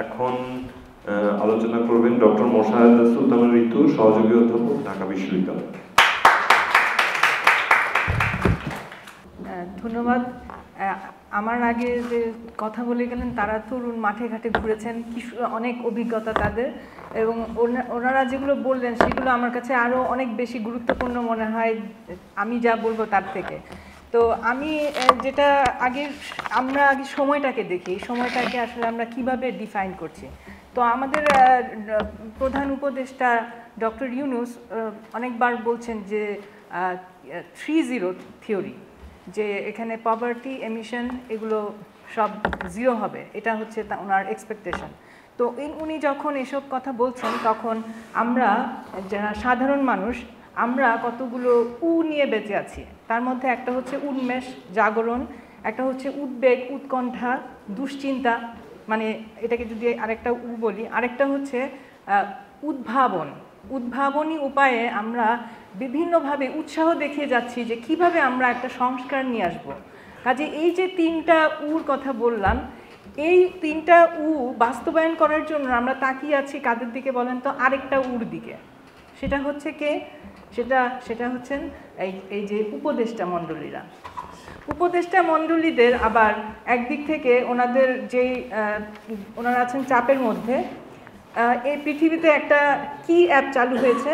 এখন আলোচনা করবেন ডক্টর মোশাহেদা সুলতানা ঋতু, সহযোগী অধ্যাপক, ঢাকা বিশ্ববিদ্যালয়। ধন্যবাদ। আমার আগে যে কথা বলে গেলেন তারা তরুণ, মাঠে ঘাটে ঘুরেছেন, অনেক অভিজ্ঞতা তাদের, এবং ওনারা যেগুলো বললেন সেগুলো আমার কাছে আরও অনেক বেশি গুরুত্বপূর্ণ মনে হয় আমি যা বলবো তার থেকে। তো আমি যেটা আমরা আগে সময়টাকে দেখি, সময়টাকে আসলে আমরা কিভাবে ডিফাইন করছি। তো আমাদের প্রধান উপদেষ্টা ডক্টর ইউনূস অনেকবার বলছেন যে 3-0 থিওরি, যে এখানে পভার্টি, এমিশন এগুলো সব 0 হবে, এটা হচ্ছে ওনার এক্সপেকটেশন। তো উনি যখন এসব কথা বলছেন তখন আমরা যারা সাধারণ মানুষ আমরা কতগুলো নিয়ে বেঁচে আছি। তার মধ্যে একটা হচ্ছে উন্মেষ, জাগরণ, একটা হচ্ছে উদ্বেগ, উৎকণ্ঠা, দুশ্চিন্তা, মানে এটাকে যদি আরেকটা বলি, আরেকটা হচ্ছে উদ্ভাবনী উপায়ে আমরা বিভিন্নভাবে উৎসাহ দেখিয়ে যাচ্ছি যে কিভাবে আমরা একটা সংস্কার নিয়ে আসবো। কাজে এই যে 3টা কথা বললাম, এই 3টা বাস্তবায়ন করার জন্য আমরা তাকিয়ে আছি কাদের দিকে বলেন তো? আরেকটা দিকে। সেটা হচ্ছে কে? সেটা হচ্ছেন এই যে উপদেষ্টা মণ্ডলীরা। উপদেষ্টা মণ্ডলীদের আবার একদিক থেকে ওনাদের যেই ওনারা আছেন চাপের মধ্যে। এই পৃথিবীতে একটা কি অ্যাপ চালু হয়েছে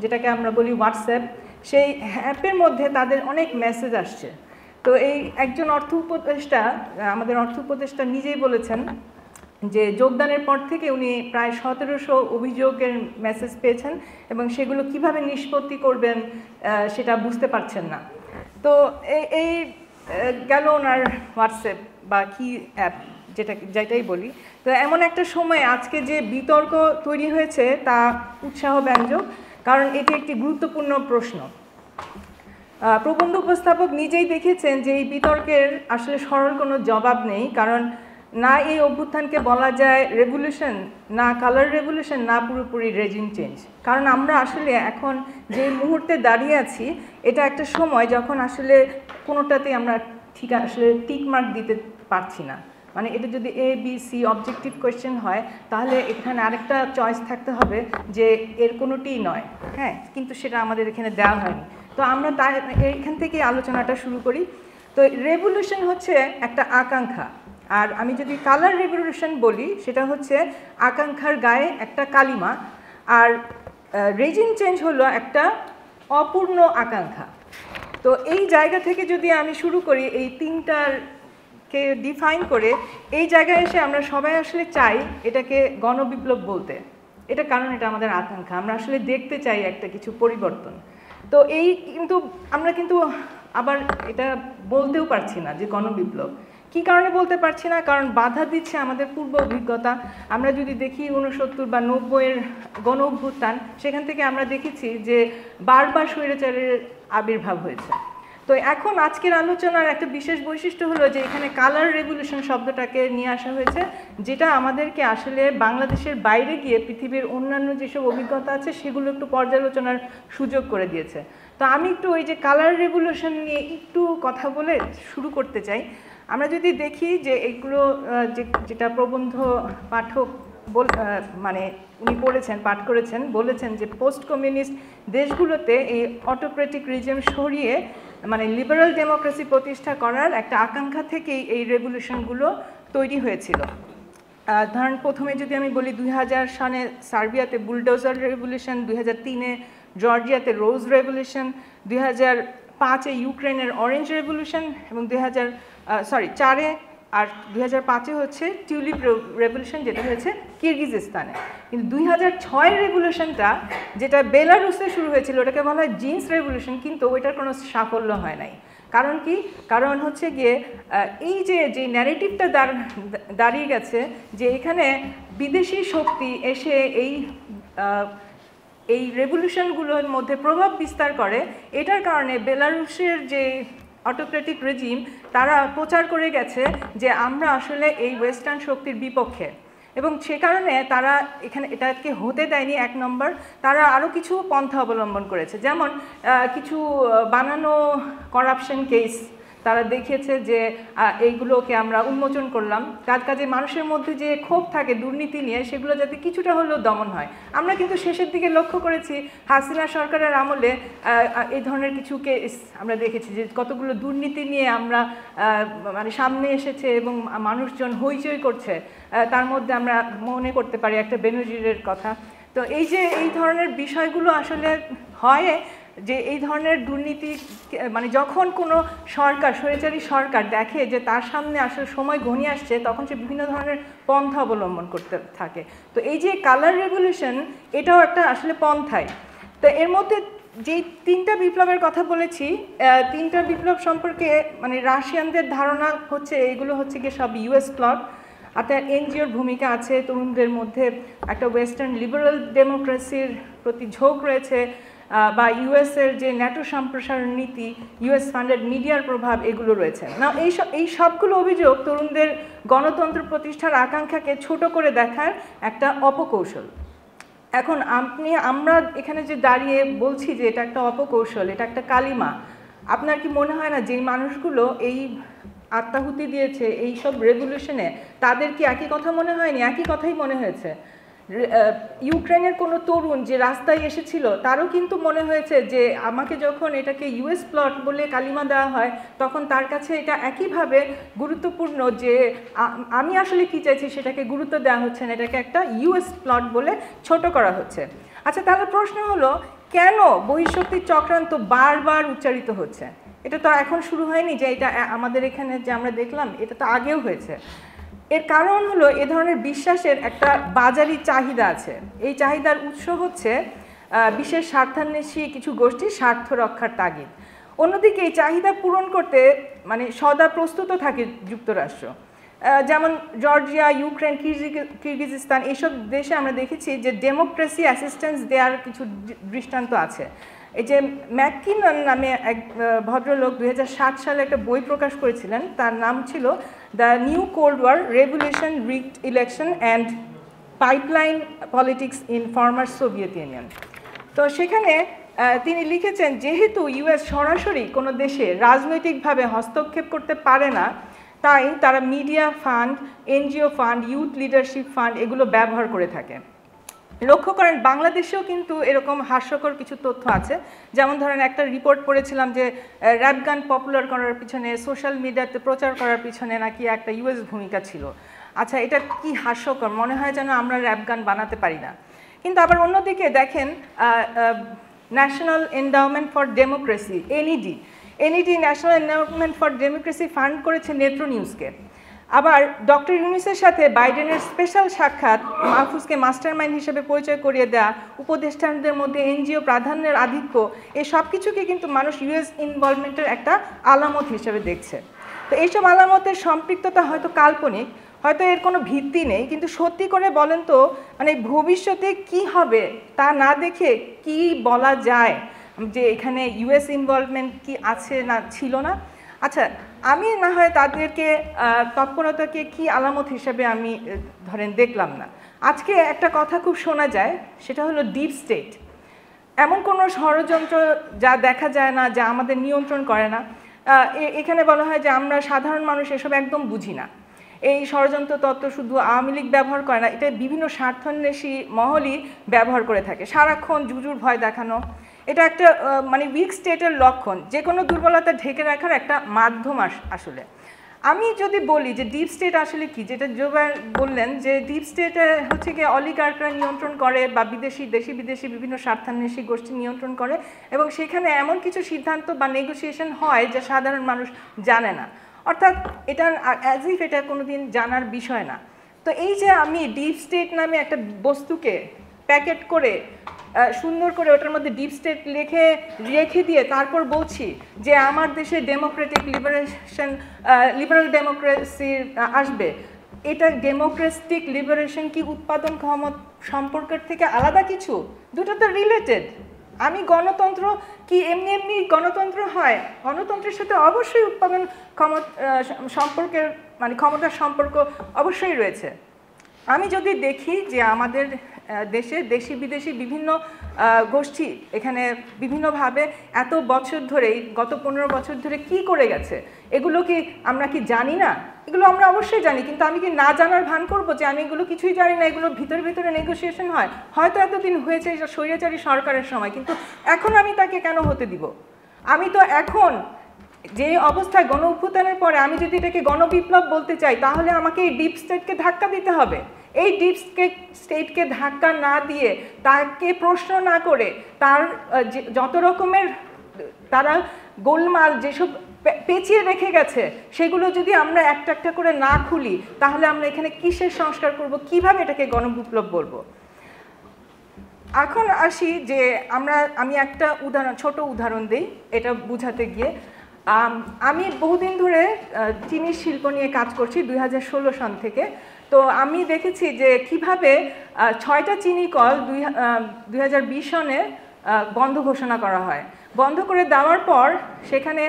যেটাকে আমরা বলি হোয়াটসঅ্যাপ। সেই অ্যাপের মধ্যে তাদের অনেক মেসেজ আসছে। তো এই একজন আমাদের অর্থ উপদেষ্টা নিজেই বলেছেন যে যোগদানের পর থেকে উনি প্রায় 1700 অভিযোগের মেসেজ পেয়েছেন এবং সেগুলো কিভাবে নিষ্পত্তি করবেন সেটা বুঝতে পারছেন না। তো এই গেল ওনার হোয়াটসঅ্যাপ বা কি অ্যাপ যেটাই বলি। তো এমন একটা সময় আজকে যে বিতর্ক তৈরি হয়েছে তা উৎসাহব্যঞ্জক, কারণ এটি একটি গুরুত্বপূর্ণ প্রশ্ন। প্রবন্ধ উপস্থাপক নিজেই দেখেছেন যে এই বিতর্কের আসলে সরল কোনো জবাব নেই, কারণ না এই অভ্যুত্থানকে বলা যায় রেভলিউশন, না কালার রেভলিউশন, না পুরোপুরি রেজিম চেঞ্জ। কারণ আমরা আসলে এখন যে মুহূর্তে দাঁড়িয়ে আছি এটা একটা সময় যখন আসলে কোনোটাতেই আমরা ঠিক আসলে টিক মার্ক দিতে পারছি না। মানে এটা যদি ABC অবজেক্টিভ কোয়েশ্চেন হয় তাহলে এখানে আরেকটা চয়েস থাকতে হবে যে এর কোনোটিই নয়, হ্যাঁ, কিন্তু সেটা আমাদের এখানে দেওয়া হয়নি। তো আমরা এইখান থেকে আলোচনাটা শুরু করি। তো রেভলিউশন হচ্ছে একটা আকাঙ্ক্ষা, আর আমি যদি কালার রেভলিউশন বলি সেটা হচ্ছে আকাঙ্ক্ষার গায়ে একটা কালিমা, আর রেজিম চেঞ্জ হলো একটা অপূর্ণ আকাঙ্ক্ষা। তো এই জায়গা থেকে যদি আমি শুরু করি এই 3টাকে ডিফাইন করে, এই জায়গায় এসে আমরা সবাই আসলে চাই এটাকে গণবিপ্লব বলতে। এটা কারণ এটা আমাদের আকাঙ্ক্ষা, আমরা আসলে দেখতে চাই একটা কিছু পরিবর্তন। তো আমরা কিন্তু আবার এটা বলতেও পারছি না যে গণবিপ্লব। কী কারণে বলতে পারছি না? কারণ বাধা দিচ্ছে আমাদের পূর্ব অভিজ্ঞতা। আমরা যদি দেখি 69 বা 90-এর গণ অভ্যুত্থান, সেখান থেকে আমরা দেখেছি যে বারবার স্বৈরাচারের আবির্ভাব হয়েছে। তো এখন আজকের আলোচনার একটা বিশেষ বৈশিষ্ট্য হলো যে এখানে কালার রেভলিউশন শব্দটাকে নিয়ে আসা হয়েছে, যেটা আমাদেরকে আসলে বাংলাদেশের বাইরে গিয়ে পৃথিবীর অন্যান্য যেসব অভিজ্ঞতা আছে সেগুলো একটু পর্যালোচনার সুযোগ করে দিয়েছে। তো আমি একটু ওই যে কালার রেভলিউশন নিয়ে একটু কথা বলে শুরু করতে চাই। আমরা যদি দেখি যে এগুলো যেটা প্রবন্ধ পাঠক মানে উনি পাঠ করেছেন, বলেছেন যে পোস্ট কমিউনিস্ট দেশগুলোতে এই অটোক্রেটিক রিজিম সরিয়ে মানে লিবারাল ডেমোক্রেসি প্রতিষ্ঠা করার একটা আকাঙ্ক্ষা থেকেই এই রেভলিউশনগুলো তৈরি হয়েছিল। ধরেন প্রথমে যদি আমি বলি 2000 সালে সার্বিয়াতে বুলডোজার রেভলিউশন, 2003-এ জর্জিয়াতে রোজ রেভলিউশন, 2005-এ ইউক্রেনের অরেঞ্জ রেভলিউশন, এবং 4-এ আর 2005-এ হচ্ছে টিউলিপ রেভলিউশন, যেটা হয়েছে কিরগিজস্তানে। কিন্তু 2006-এর রেভলিউশনটা যেটা বেলারুসে শুরু হয়েছিল ওটাকে বলা হয় জিন্স রেভলিউশন, কিন্তু ওইটার কোনো সাফল্য হয় নাই। কারণ কি? কারণ হচ্ছে গিয়ে এই যে ন্যারেটিভটা দাঁড়িয়ে গেছে যে এখানে বিদেশি শক্তি এসে এই রেভলিউশনগুলোর মধ্যে প্রভাব বিস্তার করে। এটার কারণে বেলারুশের যে অটোক্রেটিক রেজিম তারা প্রচার করে গেছে যে আমরা আসলে এই ওয়েস্টার্ন শক্তির বিপক্ষে, এবং সে কারণে তারা এটাকে হতে দেয়নি। 1 নম্বর, তারা আরও কিছু পন্থা অবলম্বন করেছে, যেমন কিছু বানানো করাপশন কেস তারা দেখিয়েছে যে এইগুলোকে আমরা উন্মোচন করলাম। তার কাজে মানুষের মধ্যে যে ক্ষোভ থাকে দুর্নীতি নিয়ে, সেগুলো যাতে কিছুটা হলেও দমন হয়। আমরা কিন্তু শেষের দিকে লক্ষ্য করেছি হাসিনা সরকারের আমলে এই ধরনের কিছু কেস আমরা দেখেছি যে কতগুলো দুর্নীতি নিয়ে আমরা মানে সামনে এসেছে এবং মানুষজন হইচই করছে। তার মধ্যে আমরা মনে করতে পারি একটা বেনজিরের কথা। তো এই যে এই ধরনের বিষয়গুলো আসলে হয় যে এই ধরনের দুর্নীতি মানে যখন কোনো সরকার, স্বৈরাচারী সরকার দেখে যে তার সামনে আসলে সময় ঘনিয়ে আসছে, তখন সে বিভিন্ন ধরনের পন্থা অবলম্বন করতে থাকে। তো এই যে কালার রেভলিউশন, এটাও একটা আসলে পন্থাই। তো এর মধ্যে যেই 3টা বিপ্লবের কথা বলেছি, 3টা বিপ্লব সম্পর্কে মানে রাশিয়ানদের ধারণা হচ্ছে এগুলো হচ্ছে গিয়ে সব ইউএস প্লট। অর্থাৎ এনজিওর ভূমিকা আছে, তরুণদের মধ্যে একটা ওয়েস্টার্ন লিবারাল ডেমোক্রেসির প্রতি ঝোঁক রয়েছে, বা ইউএসের যে ন্যাটো সম্প্রসারণ নীতি, ইউএস ফান্ডেড মিডিয়ার প্রভাব, এগুলো রয়েছে না। এই সবগুলো অভিযোগ তরুণদের গণতন্ত্র প্রতিষ্ঠার আকাঙ্ক্ষাকে ছোট করে দেখার একটা অপকৌশল। এখন আমরা এখানে যে দাঁড়িয়ে বলছি যে এটা একটা অপকৌশল, এটা একটা কালিমা, আপনার কি মনে হয় না যে মানুষগুলো এই আত্মাহুতি দিয়েছে এই সব রেভলিউশনে, তাদের কি একই কথা মনে হয়নি? একই কথাই মনে হয়েছে। ইউক্রেনের কোনো তরুণ যে রাস্তায় এসেছিল, তারও কিন্তু মনে হয়েছে যে আমাকে যখন এটাকে ইউএস প্লট বলে কালিমা দেওয়া হয়, তখন তার কাছে এটা একইভাবে গুরুত্বপূর্ণ যে আমি আসলে কি চাইছি সেটাকে গুরুত্ব দেওয়া হচ্ছে না, এটাকে একটা ইউএস প্লট বলে ছোট করা হচ্ছে। আচ্ছা, তাহলে প্রশ্ন হলো, কেন বহিঃশক্তির চক্রান্ত বারবার উচ্চারিত হচ্ছে? এটা তো এখন শুরু হয়নি যে এটা আমাদের এখানে যে আমরা দেখলাম, এটা তো আগেও হয়েছে। এর কারণ হলো এ ধরনের বিশ্বাসের একটা বাজারি চাহিদা আছে। এই চাহিদার উৎস হচ্ছে বিশেষ স্বার্থান্বেষী কিছু গোষ্ঠীর স্বার্থ রক্ষার তাগিদ। অন্যদিকে এই চাহিদা পূরণ করতে মানে সদা প্রস্তুত থাকে যুক্তরাষ্ট্র। যেমন জর্জিয়া, ইউক্রেন, কিরগিজস্তান, এইসব দেশে আমরা দেখেছি যে ডেমোক্রেসি অ্যাসিস্ট্যান্স দেওয়ার কিছু দৃষ্টান্ত আছে। এই যে ম্যাককিনন নামে এক ভদ্রলোক 2007 সালে একটা বই প্রকাশ করেছিলেন, তার নাম ছিল the new cold war, revolution, rigged election and pipeline politics in former Soviet Union. তো সেখানে তিনি লিখেছেন, যেহেতু ইউএস সরাসরি কোনো দেশে রাজনৈতিকভাবে হস্তক্ষেপ করতে পারে না, তাই তারা media fund, NGO fund, youth leadership fund এগুলো ব্যবহার করে থাকে। লক্ষ্য করেন বাংলাদেশেও কিন্তু এরকম হাস্যকর কিছু তথ্য আছে। যেমন ধরেন একটা রিপোর্ট পড়েছিলাম যে র্যাপ গান পপুলার করার পিছনে, সোশ্যাল মিডিয়াতে প্রচার করার পিছনে নাকি একটা ইউএস ভূমিকা ছিল। আচ্ছা, এটা কি হাস্যকর, মনে হয় যেন আমরা র্যাপ গান বানাতে পারি না। কিন্তু আবার অন্যদিকে দেখেন national endowment for democracy, NED national endowment for democracy fund করেছে নেত্র নিউজকে। আবার ডক্টর ইউনূসের সাথে বাইডেনের স্পেশাল সাক্ষাৎ, মাহফুজকে মাস্টারমাইন্ড হিসেবে পরিচয় করিয়ে দেওয়া, উপদেষ্টাদের মধ্যে এনজিও প্রাধান্যের আধিক্য, এই সব কিছুকে কিন্তু মানুষ ইউএস ইনভলভমেন্টের একটা আলামত হিসেবে দেখছে। তো এইসব আলামতের সম্পৃক্ততা হয়তো কাল্পনিক, হয়তো এর কোনো ভিত্তি নেই, কিন্তু সত্যি করে বলেন তো মানে ভবিষ্যতে কি হবে তা না দেখে কি বলা যায় যে এখানে ইউএস ইনভলভমেন্ট কি আছে না ছিল না? আচ্ছা, আমি না হয় তাদেরকে তৎপরতাকে কি আলামত হিসেবে আমি ধরেন দেখলাম না। আজকে একটা কথা খুব শোনা যায়, সেটা হলো ডিপ স্টেট। এমন কোনো ষড়যন্ত্র যা দেখা যায় না, যা আমাদের নিয়ন্ত্রণ করে না। এখানে বলা হয় যে আমরা সাধারণ মানুষ এসব একদম বুঝি না। এই ষড়যন্ত্র তত্ত্ব শুধু আওয়ামী লীগ ব্যবহার করে না, এটা বিভিন্ন স্বার্থান্বেষী মহলই ব্যবহার করে থাকে। সারাক্ষণ জুজুর ভয় দেখানো, এটা একটা মানে উইক স্টেটের লক্ষণ, যে কোনো দুর্বলতা ঢেকে রাখার একটা মাধ্যম আসলে। আমি যদি বলি যে ডিপ স্টেট আসলে কি, যেটা জোবায়ের বললেন যে ডিপ স্টেটে হচ্ছে গিয়ে অলিগার্করা নিয়ন্ত্রণ করে, বা দেশি বিদেশি বিভিন্ন স্বার্থান্বেষী গোষ্ঠী নিয়ন্ত্রণ করে, এবং সেখানে এমন কিছু সিদ্ধান্ত বা নেগোসিয়েশন হয় যা সাধারণ মানুষ জানে না। অর্থাৎ এটা অ্যাজ ইফ এটা কোনোদিন জানার বিষয় না। তো এই যে আমি ডিপ স্টেট নামে একটা বস্তুকে প্যাকেট করে সুন্দর করে ওটার মধ্যে ডিপ স্টেট রেখে দিয়ে তারপর বলছি যে আমার দেশে ডেমোক্রেটিক লিবারাল ডেমোক্রেসি আসবে, এটা ডেমোক্রেটিক লিবারেশন কি উৎপাদন ক্ষমতা সম্পর্কের থেকে আলাদা কিছু? দুটো তো রিলেটেড। আমি গণতন্ত্র কি এমনি গণতন্ত্র হয়? গণতন্ত্রের সাথে অবশ্যই উৎপাদন সম্পর্কের মানে ক্ষমতার সম্পর্ক অবশ্যই রয়েছে। আমি যদি দেখি যে আমাদের দেশে দেশি বিদেশি বিভিন্ন গোষ্ঠী এখানে বিভিন্নভাবে এত বছর ধরেই গত 15 বছর ধরে কি করে গেছে, এগুলো কি আমরা কি জানি না? এগুলো আমরা অবশ্যই জানি, কিন্তু আমি কি না জানার ভান করবো যে আমি এগুলো কিছুই জানি না, এগুলো ভিতরে ভিতরে নেগোসিয়েশন হয়, হয়তো এতদিন হয়েছে স্বৈরাচারী সরকারের সময়, কিন্তু এখন আমি তাকে কেন হতে দিব? আমি তো এখন যে অবস্থায় গণ অভ্যুত্থানের পরে আমি যদি এটাকে গণবিপ্লব বলতে চাই, তাহলে আমাকে এই ডিপ স্টেটকে ধাক্কা দিতে হবে। এই ডিপ স্টেটকে ধাক্কা না দিয়ে, তাকে প্রশ্ন না করে, তার যত রকমের তারা গোলমাল যেসব পেঁচিয়ে রেখে গেছে সেগুলো যদি আমরা একটা একটা করে না খুলি, তাহলে আমরা এখানে কিসের সংস্কার করব, কিভাবে এটাকে গণবিপ্লব বলবো? এখন আসি যে আমি একটা ছোট উদাহরণ দিই এটা বুঝাতে গিয়ে। আমি বহুদিন ধরে চিনি শিল্প নিয়ে কাজ করছি 2016 সাল থেকে। তো আমি দেখেছি যে কিভাবে 6টা চিনি কল 2020 সনে বন্ধ ঘোষণা করা হয়। বন্ধ করে দেওয়ার পর সেখানে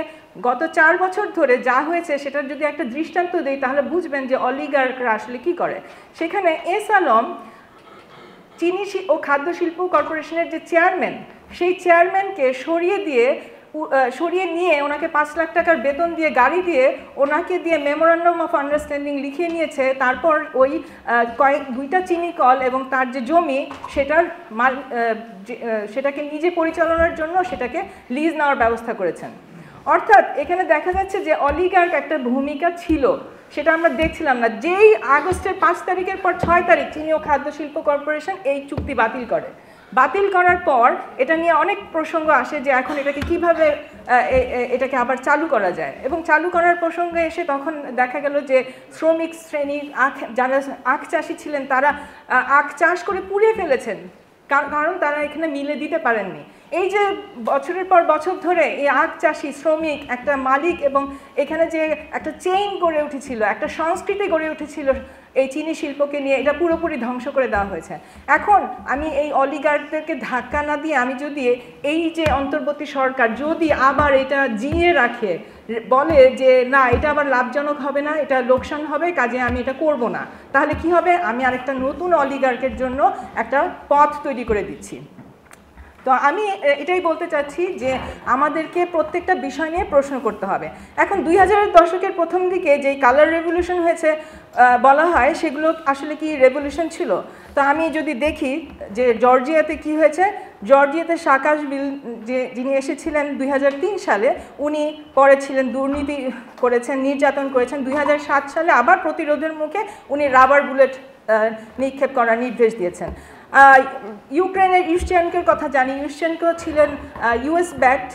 গত 4 বছর ধরে যা হয়েছে সেটার যদি একটা দৃষ্টান্ত দিই, তাহলে বুঝবেন যে অলিগার্করা আসলে কি করে। সেখানে এস আলম চিনি ও খাদ্য শিল্প কর্পোরেশনের যে চেয়ারম্যান, সেই চেয়ারম্যানকে সরিয়ে নিয়ে ওনাকে 5 লাখ টাকার বেতন দিয়ে, গাড়ি দিয়ে, ওনাকে দিয়ে মেমোরান্ডাম অফ আন্ডারস্ট্যান্ডিং লিখিয়ে নিয়েছে। তারপর ওই 2টা চিনি কল এবং তার যে জমি সেটাকে নিজে পরিচালনার জন্য সেটাকে লিজ নেওয়ার ব্যবস্থা করেছেন। অর্থাৎ এখানে দেখা যাচ্ছে যে অলিগার্ক একটা ভূমিকা ছিল, সেটা আমরা দেখছিলাম না। যেই আগস্টের 5 তারিখের পর 6 তারিখ চিনি ও খাদ্য শিল্প কর্পোরেশন এই চুক্তি বাতিল করার পর এটা নিয়ে অনেক প্রসঙ্গ আসে যে এখন এটাকে কিভাবে এটাকে আবার চালু করা যায়। এবং চালু করার প্রসঙ্গে এসে তখন দেখা গেল যে শ্রমিক শ্রেণীর যারা আখ চাষি ছিলেন তারা আখ চাষ করে পুড়িয়ে ফেলেছেন, কারণ তারা এখানে মিলে দিতে পারেননি। এই যে বছরের পর বছর ধরে এই আখ চাষি, শ্রমিক, একটা মালিক এবং এখানে যে একটা চেইন গড়ে উঠেছিল, একটা সংস্কৃতি গড়ে উঠেছিল এই চিনি শিল্পকে নিয়ে, এটা পুরোপুরি ধ্বংস করে দেওয়া হয়েছে। এখন আমি এই অলিগার্কদেরকে ধাক্কা না দিয়ে আমি যদি এই যে অন্তর্বর্তী সরকার যদি আবার এটা জিইয়ে রাখে, বলে যে না এটা আবার লাভজনক হবে না, এটা লোকসান হবে, কাজে আমি এটা করব না, তাহলে কি হবে? আমি আরেকটা নতুন অলিগার্কের জন্য একটা পথ তৈরি করে দিচ্ছি। তো আমি এটাই বলতে চাচ্ছি যে আমাদেরকে প্রত্যেকটা বিষয় নিয়ে প্রশ্ন করতে হবে। এখন 2000-এর দশকের প্রথম দিকে যেই কালার রেভলিউশন হয়েছে বলা হয়, সেগুলো আসলে কি রেভলিউশন ছিল? তো আমি যদি দেখি যে জর্জিয়াতে কি হয়েছে, জর্জিয়াতে সাকাশভিল যিনি এসেছিলেন 2003 সালে, উনি পরে ছিলেন, দুর্নীতি করেছেন, নির্যাতন করেছেন। 2007 সালে আবার প্রতিরোধের মুখে উনি রাবার বুলেট নিক্ষেপ করার নির্দেশ দিয়েছেন। ইউক্রেনের ইউশ্চেনকোর কথা জানি, ইউশ্চেনকো ছিলেন ইউএস ব্যাকড,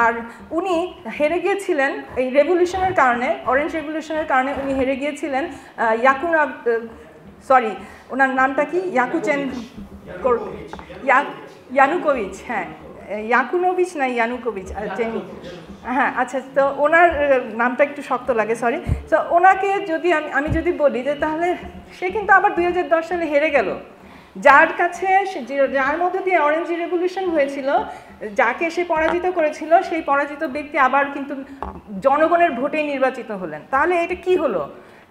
আর উনি হেরে গিয়েছিলেন এই রেভলিউশনের কারণে, অরেঞ্জ রেভলিউশনের কারণে উনি হেরে গিয়েছিলেন। ওনার নামটা কি? ইয়ানুকোভিচ, হ্যাঁ ইয়াকুনোভিচ না ইয়ানুকোভিচ, হ্যাঁ আচ্ছা, তো ওনার নামটা একটু শক্ত লাগে, সরি। তো ওনাকে যদি আমি যদি বলি যে তাহলে সে কিন্তু আবার 2010 সালে হেরে গেল। যার মধ্যে দিয়ে অরেঞ্জ রেভলিউশন হয়েছিল, যাকে সে পরাজিত করেছিল, সেই পরাজিত ব্যক্তি আবার কিন্তু জনগণের ভোটেই নির্বাচিত হলেন। তাহলে এটা কি হলো?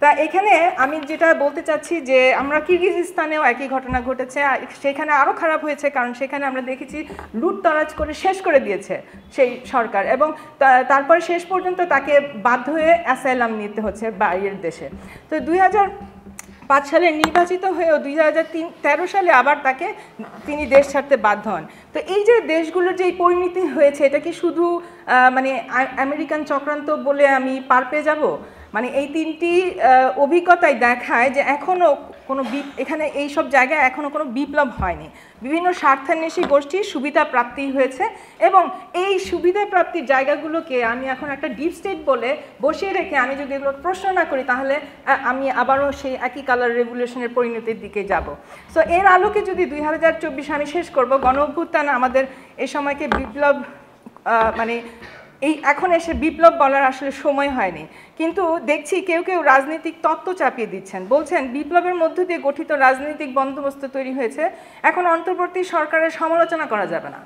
তা এখানে আমি যেটা বলতে চাচ্ছি যে আমরা কিরগিজস্তানেও একই ঘটনা ঘটেছে, সেখানে আরও খারাপ হয়েছে, কারণ সেখানে আমরা দেখেছি লুটতরাজ করে শেষ করে দিয়েছে সেই সরকার, এবং তারপরে শেষ পর্যন্ত তাকে বাধ্য হয়ে অ্যাসাইলাম নিতে হচ্ছে বাইরের দেশে। তো 2005 সালে নির্বাচিত হয়েও 2013 সালে আবার তিনি দেশ ছাড়তে বাধ্য হন। তো এই যে দেশগুলোর যে পরিণতি হয়েছে, এটা কি শুধু মানে আমেরিকান চক্রান্ত বলে আমি পার পেয়ে যাব? মানে এই 3টি অভিজ্ঞতাই দেখায় যে এখনও কোনো এখানে এই সব জায়গায় এখনও কোনো বিপ্লব হয়নি। বিভিন্ন স্বার্থান্বেষী গোষ্ঠীর সুবিধা প্রাপ্তি হয়েছে, এবং এই সুবিধা প্রাপ্তির জায়গাগুলোকে আমি এখন একটা ডিপ স্টেট বলে বসিয়ে রেখে আমি যদি এগুলো প্রশ্ন না করি, তাহলে আমি আবারও সেই একই কালার রেভলিউশনের পরিণতির দিকে যাব। সো এর আলোকে যদি 2024 আমি শেষ করব, গণ অভ্যুত্থান আমাদের এই সময়কে বিপ্লব মানে এখন এসে বিপ্লব বলার আসলে সময় হয়নি, কিন্তু দেখছি কেউ কেউ রাজনৈতিক তত্ত্ব চাপিয়ে দিচ্ছেন, বলছেন বিপ্লবের মধ্য দিয়ে গঠিত রাজনৈতিক বন্দোবস্ত তৈরি হয়েছে, এখন অন্তর্বর্তী সরকারের সমালোচনা করা যাবে না।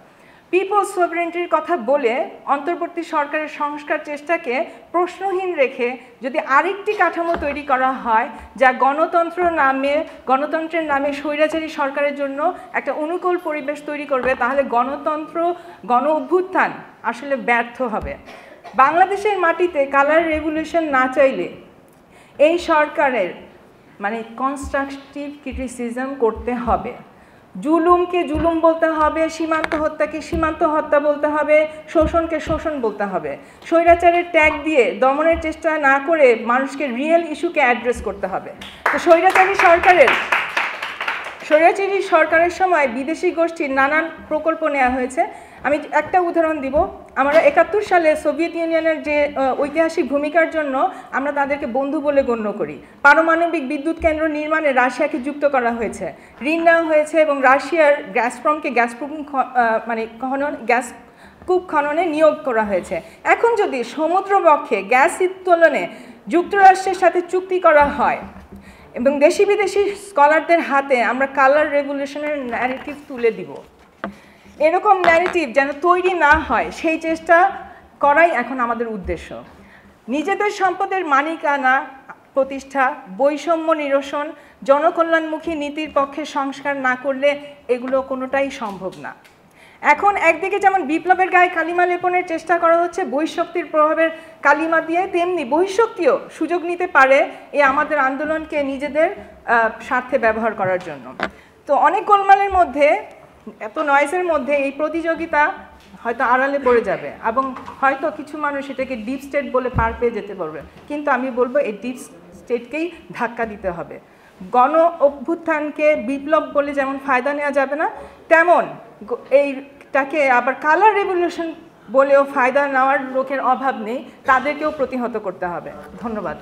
পিপলস সভরেন্টির কথা বলে অন্তর্বর্তী সরকারের সংস্কার চেষ্টাকে প্রশ্নহীন রেখে যদি আরেকটি কাঠামো তৈরি করা হয় যা গণতন্ত্রের নামে স্বৈরাচারী সরকারের জন্য একটা অনুকূল পরিবেশ তৈরি করবে, তাহলে গণ অভ্যুত্থান আসলে ব্যর্থ হবে। বাংলাদেশের মাটিতে কালার রেভলিউশন না চাইলে এই সরকারের মানে কনস্ট্রাকটিভ ক্রিটিসিজম করতে হবে। জুলুমকে জুলুম বলতে হবে, সীমান্ত হত্যাকে সীমান্ত হত্যা বলতে হবে, শোষণকে শোষণ বলতে হবে। স্বৈরাচারের ট্যাগ দিয়ে দমনের চেষ্টা না করে মানুষকে রিয়েল ইস্যুকে অ্যাড্রেস করতে হবে। তো স্বৈরাচারী সরকারের সময় বিদেশি গোষ্ঠীর নানান প্রকল্প নেওয়া হয়েছে। আমি একটা উদাহরণ দিব। আমরা ৭১ সালে সোভিয়েত ইউনিয়নের যে ঐতিহাসিক ভূমিকার জন্য আমরা তাদেরকে বন্ধু বলে গণ্য করি। পারমাণবিক বিদ্যুৎ কেন্দ্র নির্মাণে রাশিয়াকে যুক্ত করা হয়েছে, ঋণ নেওয়া হয়েছে এবং রাশিয়ার গ্যাসপ্রমকে গ্যাসকূপ খননে নিয়োগ করা হয়েছে। এখন যদি সমুদ্রবক্ষে গ্যাস উত্তোলনে যুক্তরাষ্ট্রের সাথে চুক্তি করা হয় এবং দেশি বিদেশি স্কলারদের হাতে আমরা কালার রেভলিউশনের ন্যারেটিভ তুলে দিব, এরকম ন্যারেটিভ যেন তৈরি না হয় সেই চেষ্টা করাই এখন আমাদের উদ্দেশ্য। নিজেদের সম্পদের মালিকানা প্রতিষ্ঠা, বৈষম্য নিরসন, জনকল্যাণমুখী নীতির পক্ষে সংস্কার না করলে এগুলো কোনোটাই সম্ভব না। এখন একদিকে যেমন বিপ্লবের গায়ে কালিমা লেপনের চেষ্টা করা হচ্ছে বহিঃশক্তির প্রভাবের কালিমা দিয়ে, তেমনি বহিঃশক্তিও সুযোগ নিতে পারে এই আমাদের আন্দোলনকে নিজেদের স্বার্থে ব্যবহার করার জন্য। তো অনেক গোলমালের মধ্যে, এত নয়েজের মধ্যে এই প্রতিযোগিতা হয়তো আড়ালে পড়ে যাবে এবং হয়তো কিছু মানুষ এটাকে ডিপ স্টেট বলে পার পেয়ে যেতে পারবে, কিন্তু আমি বলবো এই ডিপ স্টেটকেই ধাক্কা দিতে হবে। গণ অভ্যুত্থানকে বিপ্লব বলে যেমন ফায়দা নেওয়া যাবে না, তেমন এইটাকে আবার কালার রেভলিউশন বলেও ফায়দা নেওয়ার লোকের অভাব নেই, তাদেরকেও প্রতিহত করতে হবে। ধন্যবাদ।